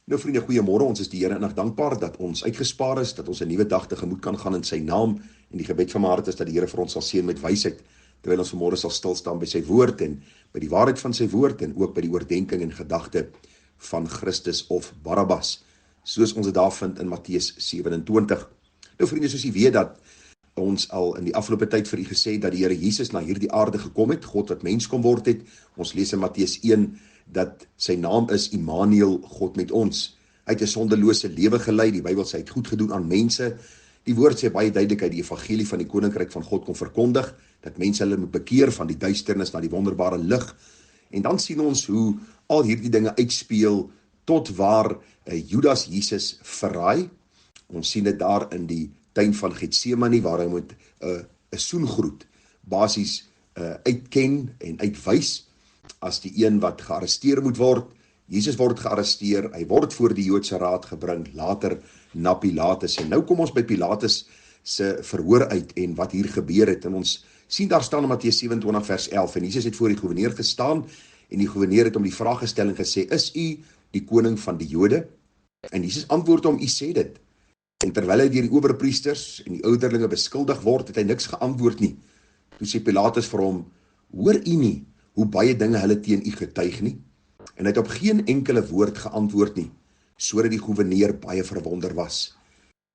Nou vriende, goeiemôre, ons is die Here innig dankbaar dat ons uitgespaar is, dat ons 'n nuwe dag tegemoet kan gaan in sy naam, en die gebed van my hart is dat die Here vir ons sal seën met wysheid, terwyl ons vanmôre sal stil staan by sy woord en by die waarheid van sy woord en ook by die oordeenking en gedagte van Christus of Barabbas, soos ons dit daar vind in Matteus 27. Nou vriende, soos jy weet dat ons al in die afgelope tyd vir u gesê dat die Here Jesus na hierdie aarde gekom het, God wat mens kom word het. Ons lees in Matteus 1 dat sy naam is Immanuel, God met ons. Hy het 'n sondelose lewe gelei, die Bybel sê hy het goed gedoen aan mense. Die woord sê baie duidelik hy die evangelie van die koninkryk van God kom verkondig, dat mense hulle moet bekeer van die duisternis na die wonderbare lig. En dan sien ons hoe al hierdie dinge uitspeel tot waar Judas Jesus verraai. Ons sien dit daar in die tuin van Getsemane waar hy moet 'n soengroet basies uitken en uitwys as die een wat gearresteer moet word. Jesus word gearresteer, hy word voor die Joodse raad gebring, later na Pilatus. En nou kom ons by Pilatus se verhoor uit en wat hier gebeur het. En ons sien daar staan in Matteus 27 vers 11, en Jesus het voor die goewerneur gestaan, en die goewerneur het hom die vraag gestel en gesê, is u die koning van die Jode? En Jesus antwoord hom, u sê dit. En terwyl hy deur die owerpriesters en die ouderlinge beskuldig word, het hy niks geantwoord nie. Toe sê Pilatus vir hom, hoor u nie hoe baie dinge hulle teen u getuig nie? En hy het op geen enkele woord geantwoord nie, sodat die goewerneur baie verwonder was.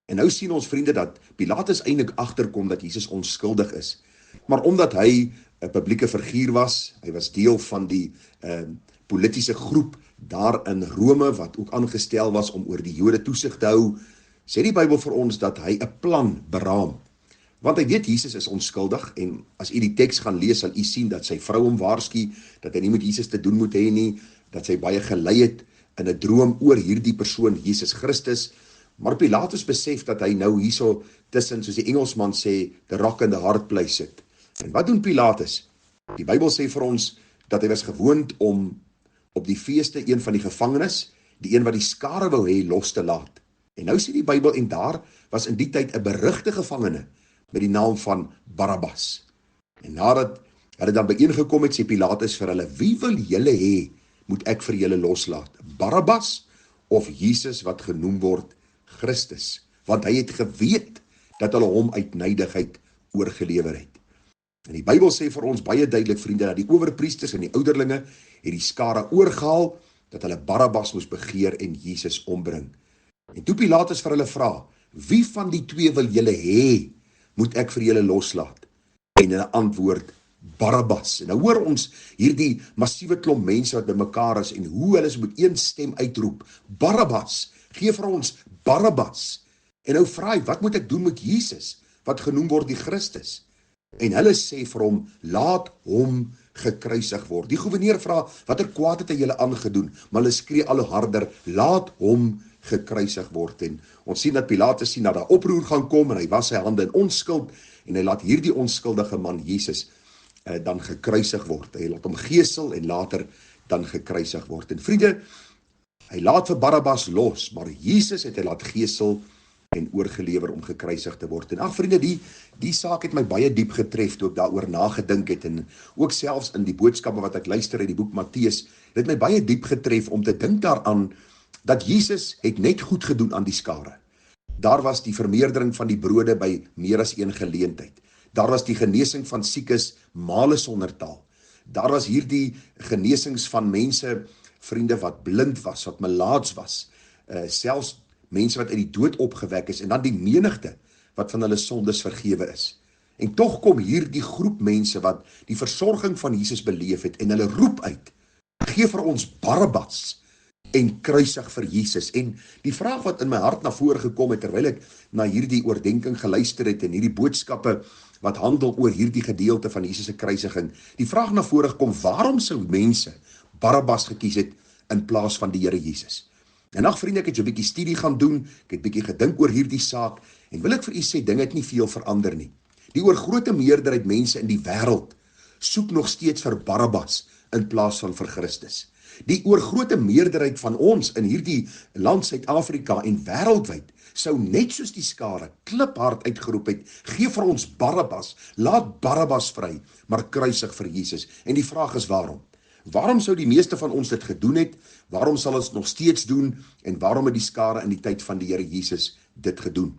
En nou sien ons vriende dat Pilatus eintlik agterkom dat Jesus onskuldig is. Maar omdat hy 'n publieke figuur was, hy was deel van die politieke groep daar in Rome, wat ook aangestel was om oor die Jode toesig te hou, sê die Bybel vir ons dat hy 'n plan beraam. Want hy weet Jesus is onskuldig, en as u die teks gaan lees, sal u sien dat sy vrou hom waarsku, dat hy nie met Jesus te doen moet hê nie, dat sy baie gelei het in 'n droom oor hierdie persoon, Jesus Christus. Maar Pilatus besef dat hy nou hierso tussen, soos die Engelsman sê, the rock and the hard place sit. En wat doen Pilatus? Die Bybel sê vir ons dat hy was gewoond om op die feeste een van die gevangenes, die een wat die skare wou hê, los te laat. En nou sê die Bybel, en daar was in die tyd 'n berugte gevangene met die naam van Barabbas. En nadat hulle dan byeengekom het, sê Pilatus vir hulle, wie wil julle hê moet ek vir julle loslaat? Barabbas of Jesus wat genoem word Christus? Want hy het geweet dat hulle hom uit nydigheid oorgelewer het. En die Bybel sê vir ons baie duidelik, vriende, dat die owerpriesters en die ouderlinge het die skare oorgehaal, dat hulle Barabbas moes begeer en Jesus ombring. En toe Pilatus vir hulle vra, wie van die twee wil julle hê moet ek vir julle loslaat? En hulle antwoord, Barabbas. En nou hoor ons hierdie massiewe klomp mense wat bymekaar is en hoe hulle met een stem uitroep, Barabbas, gee vir ons Barabbas. En nou vra hy, wat moet ek doen met Jesus, wat genoem word die Christus? En hulle sê vir hom, laat hom gekruisig word. Die goewerneur vra, watter kwaad het hy julle aangedoen? Maar hulle skree al hoe harder, laat hom gekruisig word. En ons sien dat Pilatus sien dat daar oproer gaan kom, en hy was sy hande in onskuld, en hy laat hierdie onskuldige man Jesus dan gekruisig word. Hy laat hom gesel en later dan gekruisig word. En vriende, hy laat vir Barabbas los, maar Jesus het hy laat gesel en oorgelewer om gekruisig te word. En ag vriende, die saak het my baie diep getref toe ek daaroor nagedink het, en ook selfs in die boodskappe wat ek luister uit die boek Matteus, het my baie diep getref om te dink daaraan dat Jesus het net goed gedoen aan die skare. Daar was die vermeerdering van die brode by meer as een geleentheid. Daar was die genesing van siekes male sonder taal. Daar was hierdie genesings van mense, vriende, wat blind was, wat melaats was, selfs mense wat uit die dood opgewek is, en dan die menigte wat van hulle sondes vergewe is. En tog kom hierdie groep mense wat die versorging van Jesus beleef het, en hulle roep uit, gee vir ons Barabbas en kruisig vir Jesus. En die vraag wat in my hart na vore gekom het, terwyl ek na hierdie oordeenking geluister het, en hierdie boodskappe wat handel oor hierdie gedeelte van Jesus se kruisiging, die vraag na vore gekom, waarom sou mense Barabbas gekies het in plaas van die Here Jesus? En ag vriende, ek het so 'n bietjie studie gaan doen, ek het bietjie gedink oor hierdie saak, en wil ek vir u sê, dinge het nie veel verander nie. Die oorgrote meerderheid mense in die wêreld soek nog steeds vir Barabbas in plaas van vir Christus. Die oorgrote meerderheid van ons in hierdie land Suid-Afrika en wêreldwyd sou net soos die skare kliphard uitgeroep het, gee vir ons Barabbas, laat Barabbas vry, maar kruisig vir Jesus. En die vraag is waarom? Waarom sou die meeste van ons dit gedoen het? Waarom sal ons nog steeds doen? En waarom het die skare in die tyd van die Here Jesus dit gedoen?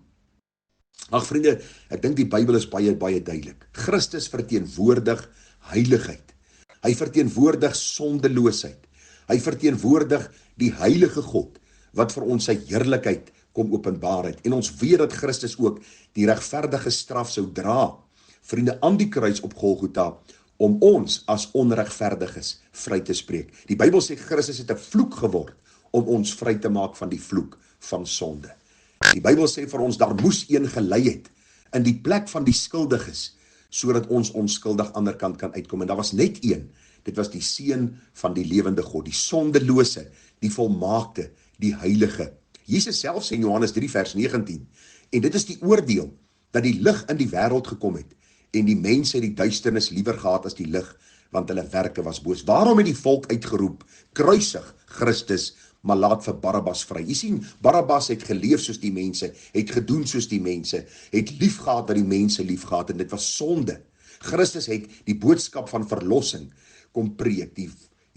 Ag vriende, ek dink die Bybel is baie duidelik. Christus verteenwoordig heiligheid. Hy verteenwoordig sondeloosheid. Hy verteenwoordig die heilige God wat vir ons sy heerlikheid kom openbaar het. En ons weet dat Christus ook die regverdige straf sou dra, vriende, aan die kruis op Golgotha, om ons as onregverdiges vry te spreek. Die Bybel sê Christus het 'n vloek geword om ons vry te maak van die vloek van sonde. Die Bybel sê vir ons, daar moes een gelei het in die plek van die skuldiges, sodat ons onskuldig aan die ander kant kan uitkom. En daar was net een, dit was die Seun van die lewende God, die sondelose, die volmaakte, die heilige. Jesus self sê in Johannes 3 vers 19, en dit is die oordeel, dat die lig in die wêreld gekom het, en die mense het die duisternis liewer gehad as die lig, want hulle werke was boos. Waarom het die volk uitgeroep, kruisig Christus, maar laat vir Barabbas vry? Jy sien, Barabbas het geleef soos die mense, het gedoen soos die mense, het liefgehad wat die mense liefgehad, en dit was sonde. Christus het die boodskap van verlossing kom preek, die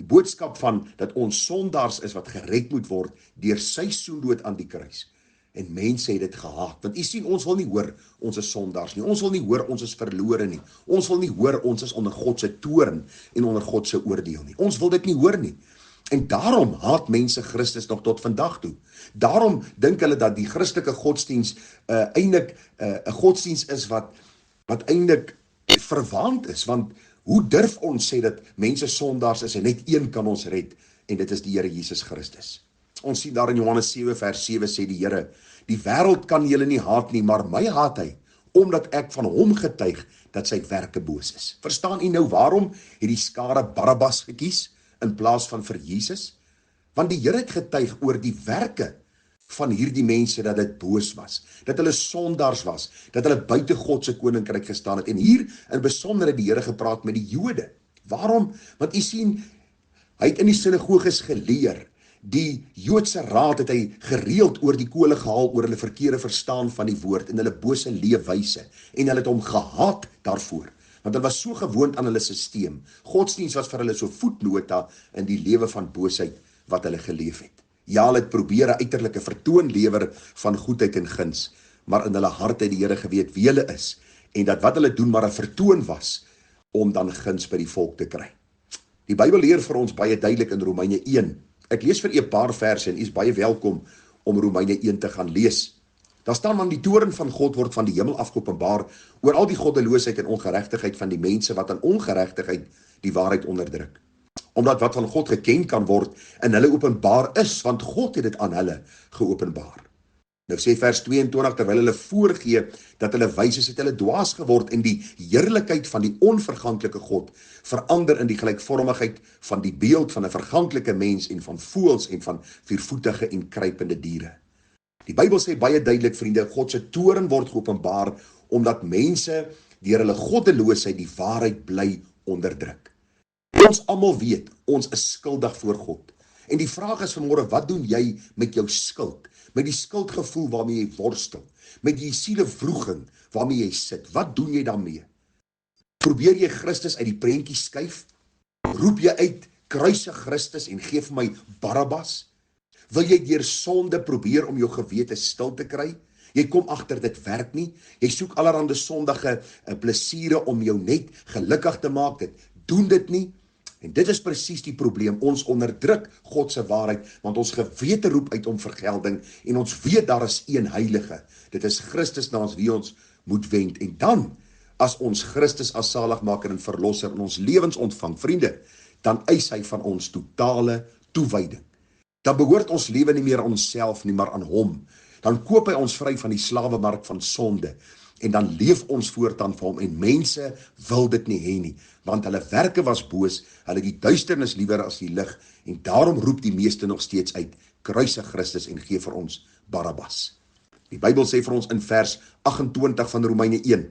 boodskap van dat ons sondaars is wat gered moet word deur sy soendood aan die kruis. En mense het dit gehaat, want jy sien, ons wil nie hoor ons is sondaars nie, ons wil nie hoor ons is verlore nie, ons wil nie hoor ons is onder God se toorn en onder God se oordeel nie, ons wil dit nie hoor nie. En daarom haat mense Christus nog tot vandag toe. Daarom dink hulle dat die Christelike godsdiens eintlik 'n godsdiens is wat eintlik verwaand is, want hoe durf ons sê dat mense sondaars is en net een kan ons red, en dit is die Here Jesus Christus. Ons sien daar in Johannes 7 vers 7 sê die Here, die wêreld kan julle nie haat nie, maar my haat hy, omdat ek van hom getuig dat sy werke boos is. Verstaan u nou waarom het die skare Barabbas gekies in plaas van vir Jesus? Want die Here het getuig oor die werke van hierdie mense, dat dit boos was, dat hulle sondaars was, dat hulle buite God se koninkryk gestaan het. En hier in besonder het die Here gepraat met die Jode. Waarom? Want u sien, hy het in die sinagoges geleer. Die Joodse raad het hy gereeld oor die kole gehaal, oor hulle verkeerde verstaan van die woord en hulle bose leefwyse, en hulle het hom gehaat daarvoor, want hulle was so gewoond aan hulle sisteem. Godsdiens was vir hulle so voetnota in die lewe van boosheid wat hulle geleef het. Ja, hulle het probeer 'n uiterlike vertoon lewer van goedheid en guns, maar in hulle harte het die Here geweet wie hulle is, en dat wat hulle doen maar 'n vertoon was, om dan guns by die volk te kry. Die Bybel leer vir ons baie duidelik in Romeine 1, ek lees vir u 'n paar verse en u is baie welkom om Romeine 1 te gaan lees. Daar staan, want die toorn van God word van die hemel af geopenbaar oor al die goddeloosheid en ongeregtigheid van die mense wat aan ongeregtigheid die waarheid onderdruk. Omdat wat van God geken kan word in hulle openbaar is, want God het dit aan hulle geopenbaar. Nou sê vers 22, terwyl hulle voorgee dat hulle wys is, het hulle dwaas geword en die heerlikheid van die onverganklike God verander in die gelykvormigheid van die beeld van 'n verganklike mens en van voëls en van viervoetige en kruipende diere. Die Bybel sê baie duidelik, vriende, God se toorn word geopenbaar omdat mense deur hulle goddeloosheid die waarheid bly onderdruk. Ons almal weet, ons is skuldig voor God. En die vraag is vanmôre, wat doen jy met jou skuld? Met die skuldgevoel waarmee jy worstel? Met die sielewroeging waarmee jy sit? Wat doen jy daarmee? Probeer jy Christus uit die prentjie skuif? Roep jy uit, kruisig Christus en gee vir my Barabbas? Wil jy deur sonde probeer om jou gewete stil te kry? Jy kom agter dit werk nie. Jy soek allerhande sondige plesiere om jou net gelukkig te maak. Dit doen dit nie. En dit is presies die probleem. Ons onderdruk God se waarheid, want ons gewete roep uit om vergelding en ons weet daar is een heilige. Dit is Christus na ons wie ons moet wend. En dan, as ons Christus as saligmaker en verlosser in ons lewens ontvang, vriende, dan eis hy van ons totale toewyding. Dan behoort ons lewe nie meer aan onsself nie, maar aan hom. Dan koop hy ons vry van die slawemark van sonde. En dan leef ons voortaan vir hom, en mense wil dit nie hê nie, want hulle werke was boos, hulle die duisternis liewer as die lig, en daarom roep die meeste nog steeds uit, kruisig Christus en gee vir ons Barabbas. Die Bybel sê vir ons in vers 28 van Romeine 1,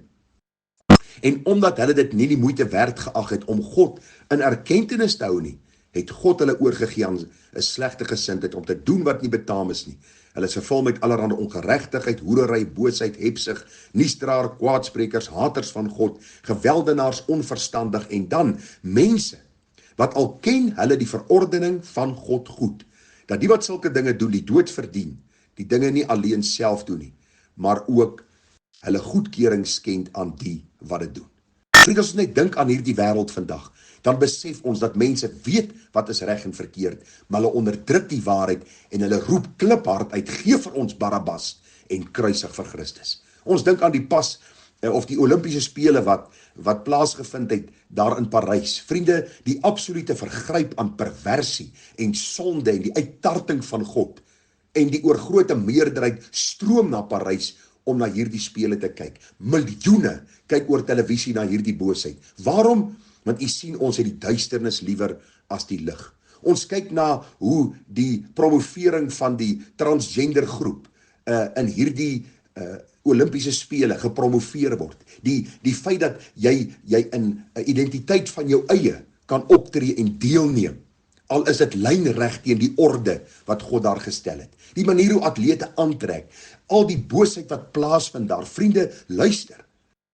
en omdat hulle dit nie die moeite werd geag het om God in erkentenis te hou nie, het God hulle oorgegee aan 'n slegte gesindheid om te doen wat nie betaam is nie. Hulle is vervul met allerhande ongeregtigheid, hoerery, boosheid, hebsug, nuusdraer, kwaadsprekers, haters van God, geweldenaars, onverstandig, en dan mense wat al ken hulle die verordening van God goed, dat die wat sulke dinge doen, die dood verdien, die dinge nie alleen self doen nie, maar ook hulle goedkeuring skend aan die wat dit doen. Vriend, as ons net dink aan hierdie wêreld vandag, dan besef ons dat mense weet wat is reg en verkeerd, maar hulle onderdruk die waarheid en hulle roep kliphard uit, gee vir ons Barabbas en kruisig vir Christus. Ons dink aan die of die Olimpiese spele wat plaasgevind het daar in Parys. Vriende, die absolute vergryp aan perversie en sonde en die uittarting van God en die oorgrote meerderheid stroom na Parys om na hierdie spele te kyk. Miljoene kyk oor televisie na hierdie boosheid. Waarom? Want u sien, ons het die duisternis liewer as die lig. Ons kyk na hoe die promovering van die transgender groep in hierdie Olimpiese spele gepromoveer word. Die feit dat jy in 'n identiteit van jou eie kan optree en deelneem, al is dit lynreg teen die orde wat God daar gestel het. Die manier hoe atlete aantrek, al die boosheid wat plaasvind daar. Vriende, luister,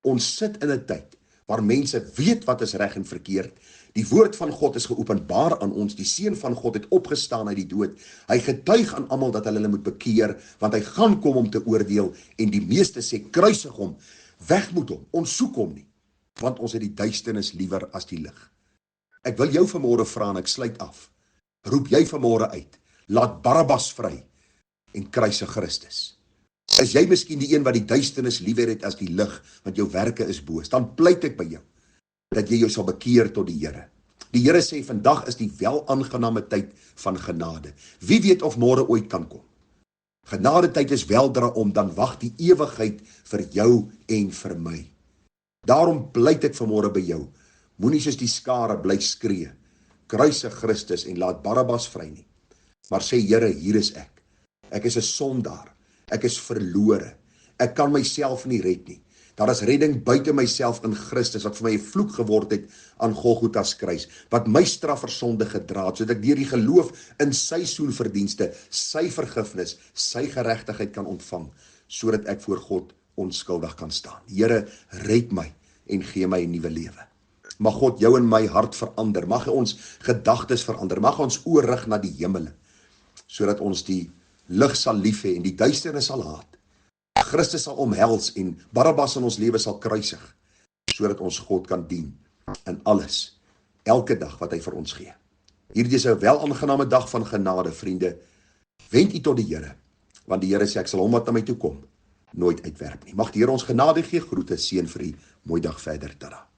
ons sit in 'n tyd waar mense weet wat is reg en verkeerd. Die woord van God is geopenbaar aan ons, die Seun van God het opgestaan uit die dood. Hy getuig aan almal dat hulle moet bekeer, want hy gaan kom om te oordeel, en die meeste sê, kruisig hom, weg moet hom, ons soek hom nie, want ons het die duisternis liewer as die lig. Ek wil jou vanmôre vra en ek sluit af. Roep jy vanmôre uit, laat Barabbas vry en kruisig Christus. Is jy miskien die een wat die duisternis liewer het as die lig, want jou werke is boos, dan pleit ek by jou, dat jy jou sal bekeer tot die Here. Die Here sê, vandag is die welaangename tyd van genade. Wie weet of môre ooit kan kom. Genade tyd is weldra om, dan wag die ewigheid vir jou en vir my. Daarom pleit ek vanmôre by jou, moenie soos die skare bly skree, kruisig Christus en laat Barabbas vry nie. Maar sê, Here, hier is ek. Ek is 'n sondaar. Ek is verlore. Ek kan myself nie red nie. Daar is redding buite myself in Christus, wat vir my 'n vloek geword het aan Golgotha's kruis, wat my straf vir sonde gedra het, sodat ek deur die geloof in sy soenverdienste, sy vergifnis, sy geregtigheid kan ontvang, sodat ek voor God onskuldig kan staan. Here, red my en gee my 'n nuwe lewe. Mag God jou en my hart verander, mag hy ons gedagtes verander, mag ons oor rig na die hemele, sodat ons die lig sal lief hê en die duisternis sal haat. Christus sal omhels en Barabbas in ons lewe sal kruisig, sodat ons God kan dien in alles, elke dag wat hy vir ons gee. Hierdie is 'n welaangename dag van genade, vriende. Wend u tot die Here, want die Here sê, ek sal hom wat na my toe kom nooit uitwerp nie. Mag die Here ons genade gee. Groete, seën vir u. Mooi dag verder. Tada.